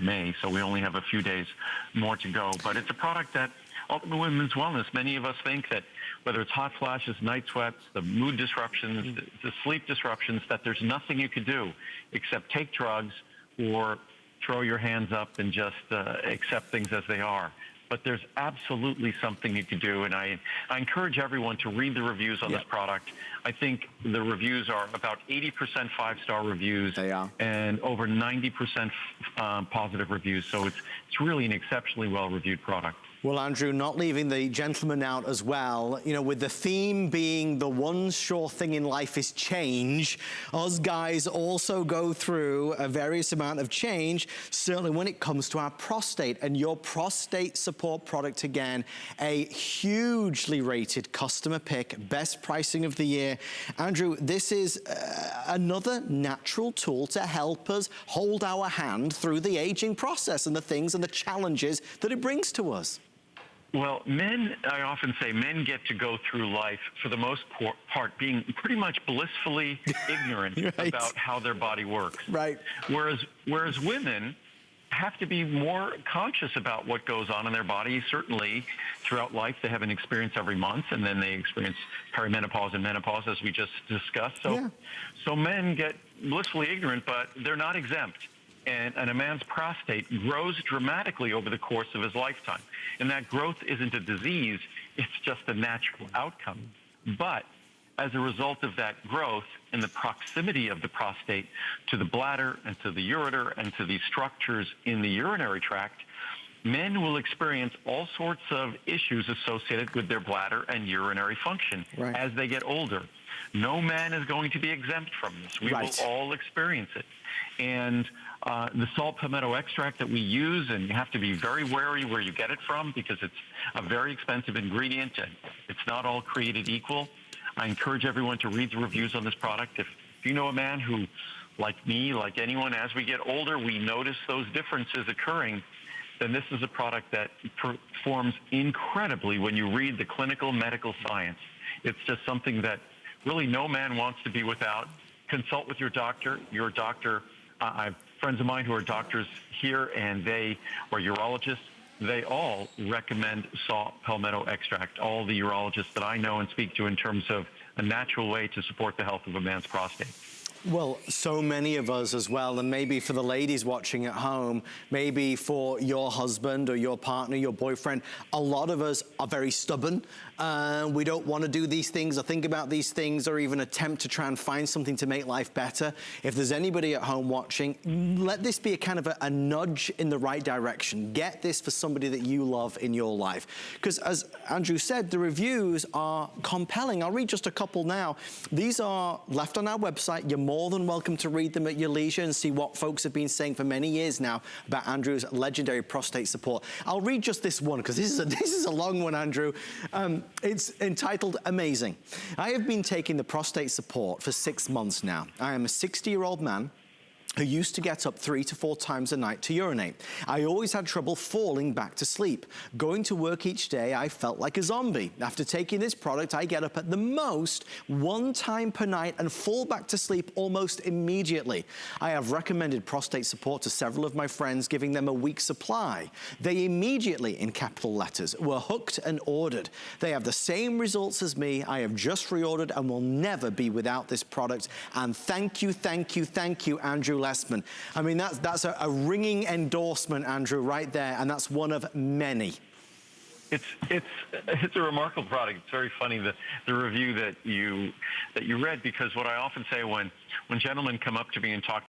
May, so we only have a few days more to go. But it's a product that Ultimate Women's Wellness, many of us think that whether it's hot flashes, night sweats, the mood disruptions, the sleep disruptions, that there's nothing you could do except take drugs or throw your hands up and just accept things as they are. But there's absolutely something you can do, and I encourage everyone to read the reviews on this product. I think the reviews are about 80% five-star reviews. They are. And over 90% positive reviews, so it's really an exceptionally well-reviewed product. Well, Andrew, not leaving the gentleman out as well, you know, with the theme being the one sure thing in life is change, us guys also go through a various amount of change, certainly when it comes to our prostate. And your prostate support product, again, a hugely rated customer pick, best pricing of the year. Andrew, this is another natural tool to help us hold our hand through the aging process and the things and the challenges that it brings to us. Well, men, I often say men get to go through life, for the most part, being pretty much blissfully ignorant about how their body works. Right. Whereas women have to be more conscious about what goes on in their body. Certainly, throughout life, they have an experience every month, and then they experience perimenopause and menopause, as we just discussed. So men get blissfully ignorant, but they're not exempt. And a man's prostate grows dramatically over the course of his lifetime. And that growth isn't a disease, it's just a natural outcome. But as a result of that growth and the proximity of the prostate to the bladder and to the ureter and to these structures in the urinary tract, men will experience all sorts of issues associated with their bladder and urinary function as they get older. No man is going to be exempt from this. We will all experience it. And the Saw Palmetto extract that we use, and you have to be very wary where you get it from because it's a very expensive ingredient and it's not all created equal. I encourage everyone to read the reviews on this product. If you know a man who, like me, like anyone, as we get older, we notice those differences occurring, then this is a product that performs incredibly when you read the clinical medical science. It's just something that really no man wants to be without. Consult with your doctor. I have friends of mine who are doctors here, and they are urologists. They all recommend Saw Palmetto extract, all the urologists that I know and speak to, in terms of a natural way to support the health of a man's prostate. Well, so many of us as well, and maybe for the ladies watching at home, maybe for your husband or your partner, your boyfriend, a lot of us are very stubborn. We don't want to do these things or think about these things or even attempt to try and find something to make life better. If there's anybody at home watching, let this be a kind of a nudge in the right direction. Get this for somebody that you love in your life. Because as Andrew said, the reviews are compelling. I'll read just a couple now. These are left on our website. You're more than welcome to read them at your leisure and see what folks have been saying for many years now about Andrew's legendary prostate support. I'll read just this one because this is a long one, Andrew. It's entitled Amazing. I have been taking the prostate support for 6 months now. I am a 60-year-old man who used to get up 3 to 4 times a night to urinate. I always had trouble falling back to sleep. Going to work each day, I felt like a zombie. After taking this product, I get up at the most 1 time per night and fall back to sleep almost immediately. I have recommended prostate support to several of my friends, giving them a week's supply. They immediately, in capital letters, were hooked and ordered. They have the same results as me. I have just reordered and will never be without this product. And thank you, thank you, thank you, Andrew Lessman. I mean, that's a ringing endorsement, Andrew, right there, and that's one of many. It's a remarkable product. It's very funny, the review that you read, because what I often say when gentlemen come up to me and talk